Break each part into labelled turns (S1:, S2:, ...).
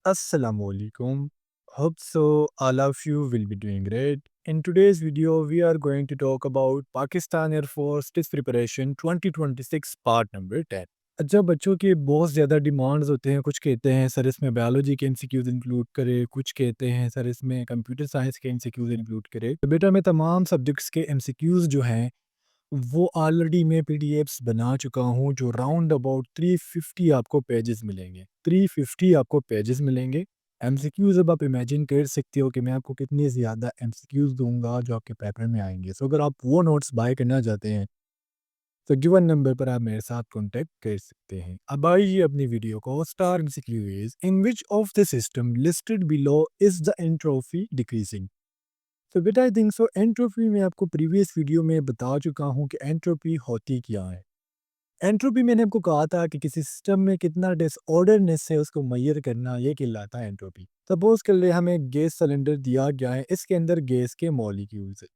S1: Assalamualaikum. Hope so. All of you will be doing great. In today's video, we are going to talk about Pakistan Air Force Test Preparation 2026 Part Number 10. अच्छा बच्चों के बहुत ज़्यादा demands होते हैं। कुछ कहते हैं सर इसमें बायोलॉजी के एमसीक्यूज इंक्लूड करें, कुछ कहते हैं सर इसमें कंप्यूटर साइंस के एमसीक्यूज इंक्लूड करें। तो बेटा मैं तमाम सब्जेक्ट्स के एमसीक्यूज जो हैं वो ऑलरेडी मैं पीडीएफ्स बना चुका हूँ, जो राउंड अबाउट 350 आपको पेजेस मिलेंगे। 350 आपको पेजेस मिलेंगे। एमसीक्यूज अब आप इमेजिन कर सकते हो कि मैं आपको कितने ज़्यादा एमसीक्यूज दूंगा जो आपके पेपर में आएंगे। सो अगर आप वो नोट्स बाय करना चाहते हैं तो गिवन नंबर पर आप मेरे साथ कॉन्टेक्ट कर सकते हैं। अब आइए अपनी वीडियो को star MCQ is in which of the system listed below is the entropy decreasing. तो बेटा आई थिंक सो एंट्रोपी में आपको प्रीवियस वीडियो में बता चुका हूँ कि एंट्रोपी होती क्या है। एंट्रोपी मैंने आपको कहा था कि किसी सिस्टम में कितना डिसऑर्डरनेस है उसको मैयर करना, ये कहलाता है एंट्रोपी। सपोज कर ले हमें गैस सिलेंडर दिया गया है, इसके अंदर गैस के मॉलिक्यूल्स है।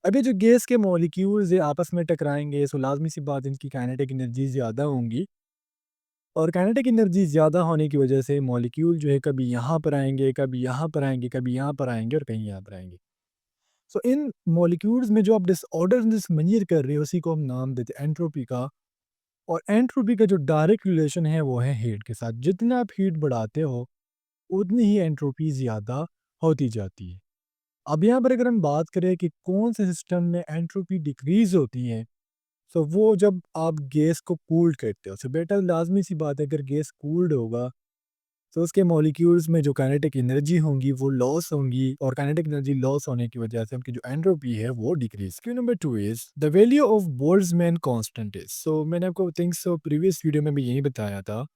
S1: अभी जो गैस के मॉलिक्यूल्स है आपस में टकराएंगे, सो लाजमी सी बात इनकी काइनेटिक एनर्जी ज़्यादा होंगी, और काइनेटिक एनर्जी ज़्यादा होने की वजह से मॉलिक्यूल जो है कभी यहाँ पर आएंगे, कभी यहाँ पर आएंगे, कभी यहाँ पर आएंगे और कहीं यहाँ पर आएंगे। सो इन मॉलिक्यूल्स में जो आप डिसऑर्डरनेस मेजर कर रहे हो उसी को हम नाम देते हैं एंट्रोपी का। और एंट्रोपी का जो डायरेक्ट रिलेशन है वो है हीट के साथ। जितना आप हीट बढ़ाते हो उतनी ही एंट्रोपी ज़्यादा होती जाती है। अब यहाँ पर अगर हम बात करें कि कौन से सिस्टम में एंट्रोपी डिक्रीज होती है, तो वो जब आप गैस को कूल्ड करते हो। सो बेटा लाजमी सी बात है, अगर गैस कूल्ड होगा तो उसके मॉलिक्यूल्स में जो काइनेटिक एनर्जी होंगी वो लॉस होंगी, और काइनेटिक एनर्जी लॉस होने की वजह से उनकी जो एंट्रोपी है वो decrease. Q number 2 is the value of Boltzmann constant is. So मैंने आपको थिंक सो प्रीवियस वीडियो में भी यही बताया था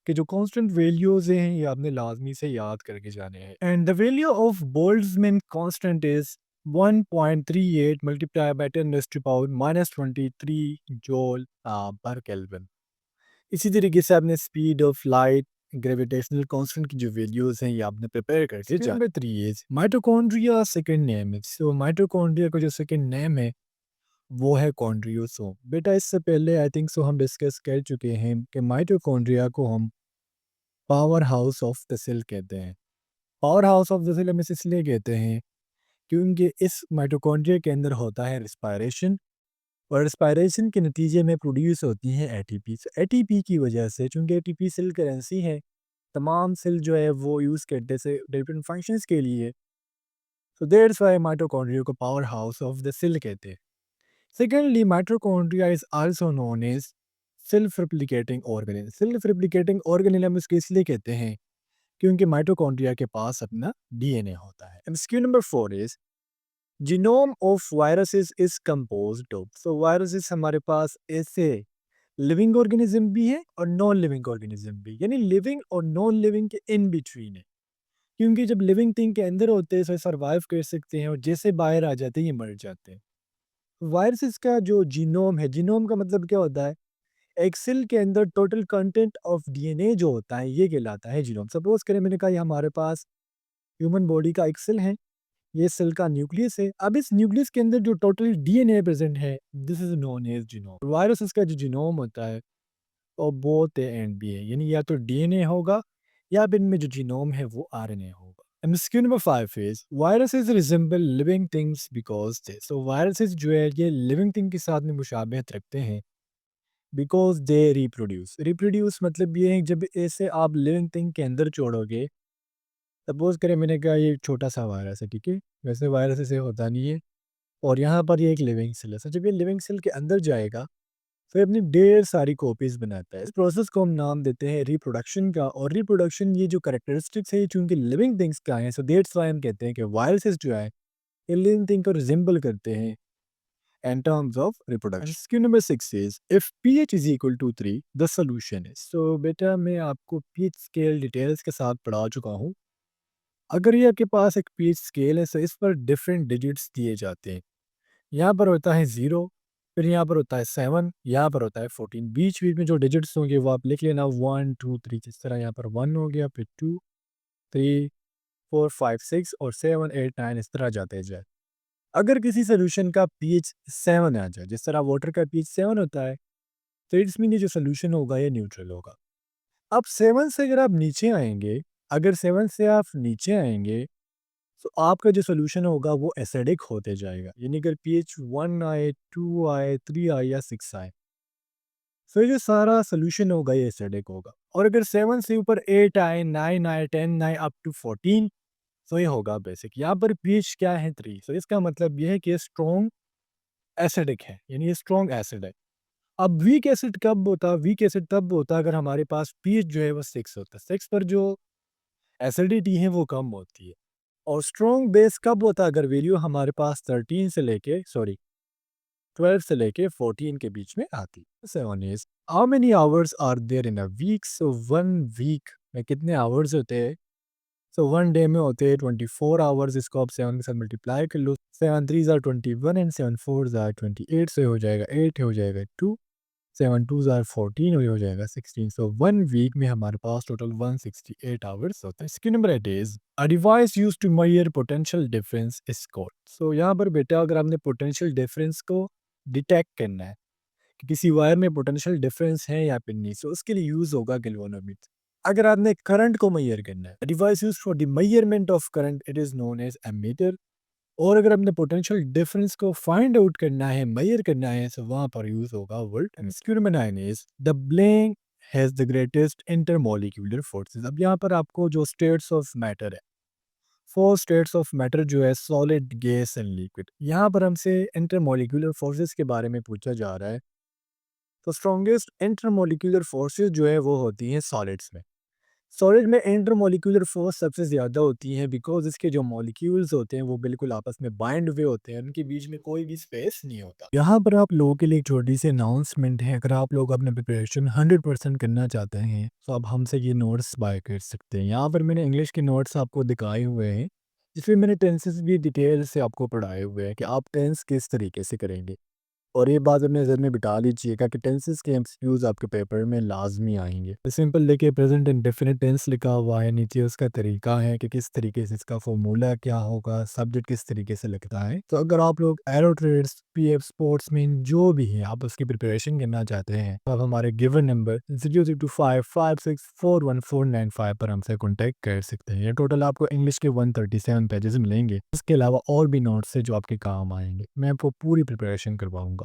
S1: कि जो कांस्टेंट वैल्यूज हैं ये आपने लाजमी से याद करके जाने हैं। And the value of Boltzmann constant is 1.38 multiply by 10⁻⁻23 joule per kelvin. इसी तरीके से आपने speed of light, gravitational constant की जो वैल्यूज हैं ये आपने प्रिपेयर करके जाना। Number 3 is mitochondria second name है। सो माइटोकॉन्ड्रिया का जो सेकंड नेम है वो है कॉन्ड्रियोसोम। बेटा इससे पहले आई थिंक सो हम डिस्कस कर चुके हैं कि माइटोकॉन्ड्रिया को हम power house of the cell कहते हैं। Power house of the cell हम इसे इसलिए कहते हैं क्योंकि इस माइटोकॉन्ड्रिया के अंदर होता है रिस्पायरेशन, और रेस्पिरेशन के नतीजे में प्रोड्यूस होती है एटीपी। तो एटीपी की वजह से, चूंकि एटीपी सेल करेंसी है, तमाम सेल जो है वो यूज़ करते से डिफरेंट फंक्शंस के लिए। सो दैट्स व्हाई माइटोकॉन्ड्रिया को power house of the cell कहते हैं। Secondly mitochondria is also known as self replicating organelle. Self replicating organelle हम इसके इसलिए कहते हैं क्योंकि माइटोकॉन्ड्रिया के पास अपना डीएनए होता है। MCQ number 4 is genome of viruses is composed of. So viruses हमारे पास ऐसे लिविंग ऑर्गेनिज्म भी है और नॉन लिविंग ऑर्गेनिज्म भी, यानी लिविंग और नॉन लिविंग के इन बिटवीन है। क्योंकि जब लिविंग थिंग के अंदर होते हैं तो सर्वाइव कर सकते हैं, और जैसे बाहर आ जाते हैं ये मर जाते हैं। वायरसेस का जो जीनोम है, जीनोम का मतलब क्या होता है, एक सेल के अंदर टोटल कंटेंट ऑफ डीएनए जो होता है ये कहलाता है जीनोम। सपोज करें मैंने कहा ये हमारे पास ह्यूमन बॉडी का एक सेल है, ये सेल का न्यूक्लियस है। अब इस न्यूक्लियस के अंदर जो टोटल डीएनए प्रेजेंट है this is known as genome. Viruses का जो जीनोम होता है और बोथ ए एंड बी है, यानी या तो डीएनए होगा या फिर इनमें जो जीनोम है वो आरएनए होगा। MCQ number 5 is viruses resemble living things because they. So viruses जो है ये लिविंग थिंग के साथ में मुशाबहत रखते हैं बिकॉज दे रिप्रोड्यूस। रिप्रोड्यूस मतलब ये है कि जब ऐसे आप लिविंग थिंग के अंदर छोड़ोगे, सपोज करें मैंने कहा ये एक छोटा सा वायरस है, ठीक है, वैसे वायरस ऐसे होता नहीं है, और यहाँ पर ये एक लिविंग सेल है। So, जब ये लिविंग सेल के अंदर जाएगा तो ये अपनी ढेर सारी कॉपीज बनाता है। इस प्रोसेस को हम नाम देते हैं रिप्रोडक्शन का, और रिप्रोडक्शन ये जो कैरेक्टरिस्टिक्स है चूंकि लिविंग थिंग्स का है, सो दैट्स व्हाई हम कहते हैं कि वायरसेस जो है ये लिविंग थिंग को रिजेंबल करते हैं in terms of reproduction. And skill number 6 is if pH is equal to 3 the solution is। so बेटा मैं आपको pH स्केल डिटेल्स के साथ पढ़ा चुका हूँ। अगर ये आपके पास एक pH स्केल है तो इस पर डिफरेंट डिजिट्स दिए जाते हैं। यहाँ पर होता है 0, फिर यहाँ पर होता है 7, यहाँ पर होता है 14। बीच बीच में जो डिजिट्स होंगे वो आप लिख लेना 1 2 3। जिस तरह यहाँ पर 1 हो गया, फिर 2 3 4 5 6 और 7 8 9 इस तरह जाते जाए। अगर किसी सोल्यूशन का पीएच 7 आ जाए, जिस तरह वाटर का पीएच 7 होता है, तो इट्स मीन ये जो सोल्यूशन होगा ये न्यूट्रल होगा। अब 7 से अगर आप नीचे आएंगे, अगर 7 से आप नीचे आएँगे, तो आपका जो सॉल्यूशन होगा वो एसिडिक होते जाएगा। यानी अगर पीएच 1 आए, 2 आए, 3 आए या 6 आए, तो ये जो सारा सॉल्यूशन होगा ये एसिडिक होगा। और अगर 7 से ऊपर 8 आए, 9 आए, 10 आए अप टू 14, तो ये होगा बेसिक। यहाँ पर पीएच क्या है 3, तो इसका मतलब ये है कि ये स्ट्रॉन्ग एसिडिक है, यानी ये स्ट्रॉन्ग एसिड है। अब वीक एसिड कब होता है? वीक एसिड तब होता है अगर हमारे पास पीएच जो है वो 6 होता है। 6 पर जो एसिडिटी है वो कम होती है। और स्ट्रॉन्ग बेस कब होता है? अगर वैल्यू हमारे पास 13 से लेके 12 से लेके 14 के बीच में आती है। 7 is how many hours are there in a week? So 1 week में कितने आवर्स होते हैं? सो 1 डे में होते हैं 24 आवर्स। इसको आप 7 के साथ मल्टीप्लाई कर लो। 7 3 आर 21 एंड 7 4 आर 28 से हो जाएगा 8 हो जाएगा 2, 7 2 आर 14 और ये हो जाएगा 16। सो 1 वीक में हमारे पास टोटल 168 आवर्स होता है। इसके number 8 is a device used to measure potential difference is called. So यहाँ पर बेटा अगर आपने पोटेंशियल डिफरेंस को डिटेक्ट करना है कि किसी वायर में पोटेंशियल डिफरेंस है या फिर नहीं, सो उसके लिए यूज होगा गैल्वेनोमीटर। अगर आपने करंट को मेजर करना है, device used for the measurement of current it is known as ammeter. और अगर आपने पोटेंशियल डिफरेंस को फाइंड आउट करना है, मेजर करना है, तो वहां पर यूज होगा volt. Excuse number 9 is the blank has the greatest intermolecular forces. अब यहाँ पर आपको जो स्टेट्स ऑफ मैटर है, 4 स्टेट्स ऑफ मैटर जो है सॉलिड, गैस एंड लिक्विड, यहाँ पर हमसे इंटरमोलिक्यूलर फोर्सेस के बारे में पूछा जा रहा है। तो स्ट्रॉन्गेस्ट इंटरमोलिक्यूलर फोर्सेस जो है वो होती हैं सॉलिड्स में। सॉलिड में इंटरमोलिक्यूलर फोर्स सबसे ज़्यादा होती है बिकॉज इसके जो मॉलिक्यूल्स होते हैं वो बिल्कुल आपस में बाइंड हुए होते हैं, उनके बीच में कोई भी स्पेस नहीं होता। यहाँ पर आप लोगों के लिए एक छोटी सी अनाउंसमेंट है, अगर आप लोग अपने प्रिपरेशन 100% करना चाहते हैं तो आप हमसे ये नोट्स बाय कर सकते हैं। यहाँ पर मैंने इंग्लिश के नोट्स आपको दिखाए हुए हैं, जिसमें मैंने टेंसेस भी डिटेल से आपको पढ़ाए हुए हैं कि आप टेंस किस तरीके से करेंगे। और ये बात अपने ज़हन में बिठा लीजिएगा कि टेंसेस के एमसीक्यूज़ आपके पेपर में लाज़मी आएँगे। सिंपल देखिए प्रेज़ेंट इंडेफ़िनिट टेंस लिखा हुआ है, नीचे उसका तरीका है कि किस तरीके से इसका फ़ॉर्मूला क्या होगा, सब्जेक्ट किस तरीके से लगता है। तो अगर आप लोग एरो ट्रेड्स, पीएफ, स्पोर्ट्समैन जो भी है आप उसकी प्रिपरेशन करना चाहते हैं, तो आप हमारे गिवन नंबर 002556419495 पर हमसे कॉन्टैक्ट कर सकते हैं। ये टोटल आपको इंग्लिश के 137 पेजेज़ मिलेंगे। इसके अलावा और भी नोट्स हैं जो आपके काम आएँगे। मैं आपको पूरी प्रिपरेशन करवाऊँगा।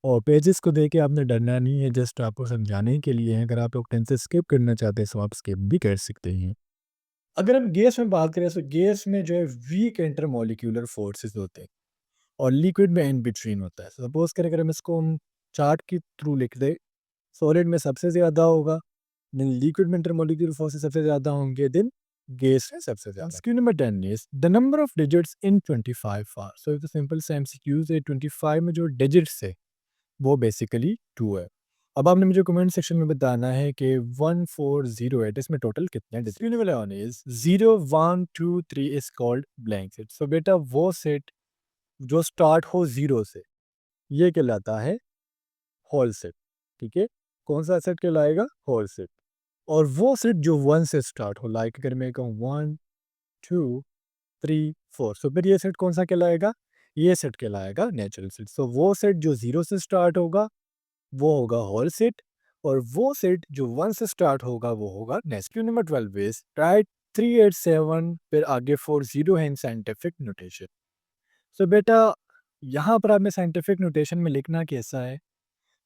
S1: और पेजेस को देख के आपने डरना नहीं है, जस्ट आपको समझाने के लिए है। अगर आप लोग टेंस स्किप करना चाहते हैं तो आप स्किप भी कर सकते हैं। अगर हम गैस में बात करें तो गैस में जो है वीक इंटरमॉलिक्यूलर फोर्सेस होते हैं और लिक्विड में इन बिटवीन होता है। सपोज करें अगर हम इसको हम चार्ट के थ्रू लिख दे, सॉलिड में सबसे ज़्यादा होगा, देन लिक्विड में इंटरमॉलिक्यूलर फोर्सेस सबसे ज़्यादा होंगे, देन गैस में सबसे ज़्यादा। Question number 10 is the number of digits in 25 are. So it's simple सा एमसीक्यूज है। 25 में जो डिजिट्स है वो बेसिकली 2 है। अब आपने मुझे कमेंट सेक्शन में बताना है कि 1408 इसमें टोटल कितने डिजिट वाले आने is 0 1 2 3 is called blank set. So बेटा वो सेट जो स्टार्ट हो 0 से ये कहलाता है होल सेट। ठीक है, कौन सा सेट कहलाएगा? Whole set. और वो सेट जो 1 से स्टार्ट हो, लाइक अगर मैं कहूँ 1 2 3 4, सो फिर ये सेट कौन सा कहलाएगा? ये सेट कहलाएगा नेचुरल सेट। सो वो सेट जो 0 से स्टार्ट होगा वो होगा होल सेट, और वो सेट जो 1 से स्टार्ट होगा वो होगा next. Question number 12 is right 387 फिर आगे 40 है इन साइंटिफिक नोटेशन। सो बेटा यहाँ पर आपने साइंटिफिक नोटेशन में लिखना कैसा है,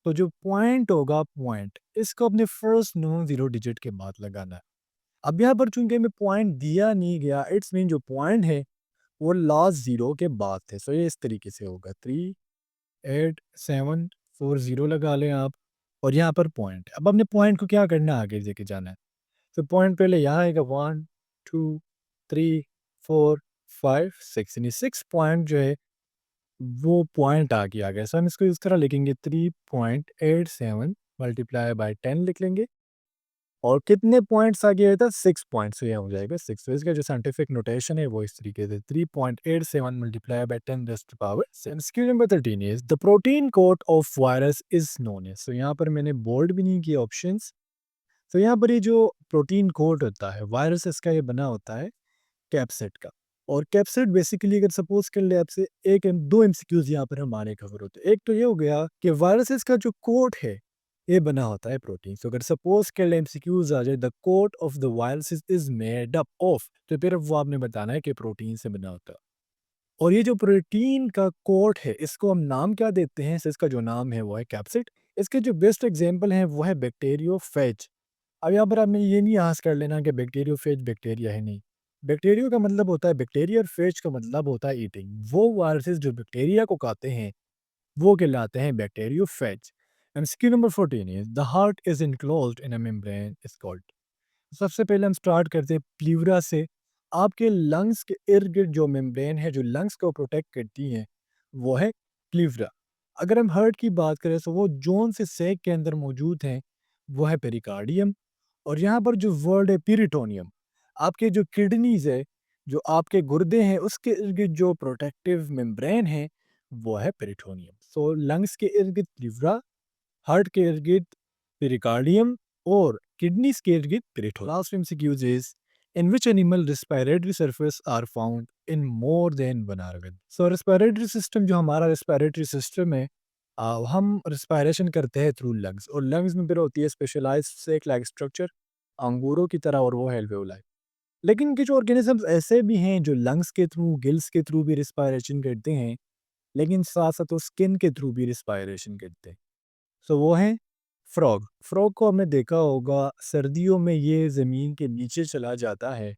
S1: तो जो पॉइंट होगा पॉइंट इसको अपने फर्स्ट नॉन जीरो डिजिट के बाद लगाना है। अब यहाँ पर चूंकि हमें पॉइंट दिया नहीं गया, इट्स मीन जो पॉइंट है वो लास्ट जीरो के बाद थे। सो ये इस तरीके से होगा 38740 लगा लें आप, और यहाँ पर पॉइंट। अब हमने पॉइंट को क्या करना है, आगे लेके जाना है। तो पॉइंट पहले यहाँ आएगा 1 2 3 4 5 6, यानी 6 पॉइंट जो है वो पॉइंट आ गया। सो हम इसको इस तरह लिखेंगे 3.87 मल्टीप्लाई बाय 10 लिख लेंगे। और कितने पॉइंट्स आ गया था? 6 पॉइंट्स। तो ये हो जाएगा 6। तो इसका जो साइंटिफिक नोटेशन है वो इस तरीके से 3.87 multiply by 10 raise to power 6। Question number 13 is the protein code of virus is known as. So यहाँ पर मैंने बोल्ड भी नहीं किया ऑप्शंस। तो यहाँ पर ये जो प्रोटीन कोड होता है वायरस का, ये बना होता है कैप्सिड का। और कैप्सिड बेसिकली अगर सपोज कर ले आपसे दो एमसीक्यूज यहाँ पर हमारे कवर होते हैं। एक तो ये हो गया कि वायरसेस का जो कोड है ये बना होता है प्रोटीन। तो अगर सपोज के लिए एमसीक्यूज आ जाए, the coat of the virus is made up of, तो फिर वो आपने बताना है कि प्रोटीन से बना होता है। और ये जो प्रोटीन का कोट है, इसको हम नाम क्या देते हैं? इसका जो नाम है वो है कैप्सिड। इसके जो बेस्ट एग्जांपल हैं वो है बैक्टीरियोफेज। अब यहाँ पर आपने ये नहीं आंस कर लेना कि बैक्टीरियोफेज बैक्टीरिया है, नहीं। बैक्टीरियो का मतलब होता है बैक्टीरिया, और फेज का मतलब होता है ईटिंग। वो वायरसेस जो बैक्टीरिया को खाते हैं वो कहलाते हैं bacteriophage. MCQ number 14 is the heart is enclosed in a membrane is called. सबसे पहले हम स्टार्ट करते हैं प्लीवरा से। आपके लंग्स के इर्द गिर्द जो मेम्ब्रेन है, जो लंग्स को प्रोटेक्ट करती है, वो है प्लीवरा। अगर हम हार्ट की बात करें तो वो जोन से सेक के अंदर मौजूद है, वो है पेरिकार्डियम। और यहाँ पर जो वर्ड है पेरिटोनियम, आपके जो किडनीज है, जो आपके गुर्दे हैं, उसके इर्द गिर्द जो प्रोटेक्टिव मेम्ब्रेन है, वो है पेरिटोनियम। सो लंग्स के इर्द गिर्द प्लीवरा, हार्ट के इर्द-गिर्द पेरिकार्डियम, और किडनीज के इर्द-गिर्द peritoneum. Last MCQs is in which animal respiratory surface are found in more than one organ. So respiratory system, जो हमारा रेस्पिरेटरी सिस्टम है, हम रेस्पिरेशन करते हैं थ्रू लंग्स, और लंग्स में फिर होती है स्पेशलाइज्ड सेक लाइक स्ट्रक्चर अंगूरों की तरह, और वो है alveoli। लेकिन कुछ ऑर्गेनिजम्स ऐसे भी हैं जो लंग्स के थ्रू, गिल्स के थ्रू भी रिस्पायरेशन करते हैं, लेकिन साथ साथ वो स्किन के थ्रू भी रिस्पायरेशन करते हैं। सो वो हैं फ्रॉग। फ्रॉग को हमने देखा होगा, सर्दियों में ये ज़मीन के नीचे चला जाता है,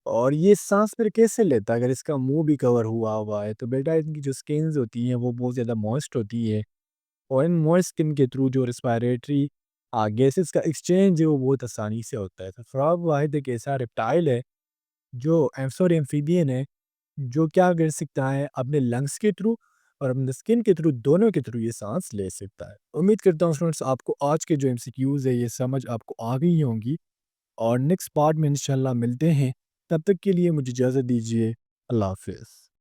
S1: और ये सांस फिर कैसे लेता है? अगर इसका मुंह भी कवर हुआ हुआ है, तो बेटा इनकी जो स्किन्स होती हैं वो बहुत ज़्यादा मॉइस्ट होती है, और इन मॉइस्ट स्किन के थ्रू जो रिस्पायरेटरी गैसेस का एक्सचेंज है वो बहुत आसानी से होता है। तो फ्रॉग वाहिद एक ऐसा रेप्टाइल है, जो सॉरी एम्फीबियन है, जो क्या कर सकता है अपने लंग्स के थ्रू और अपने स्किन के थ्रू, दोनों के थ्रू ये सांस ले सकता है। उम्मीद करता हूँ स्टूडेंट्स, आपको आज के जो एमसीक्यूज है ये समझ आपको आ गई होंगी, और नेक्स्ट पार्ट में इंशाल्लाह मिलते हैं। तब तक के लिए मुझे इजाज़त दीजिए। अल्लाह हाफिज़।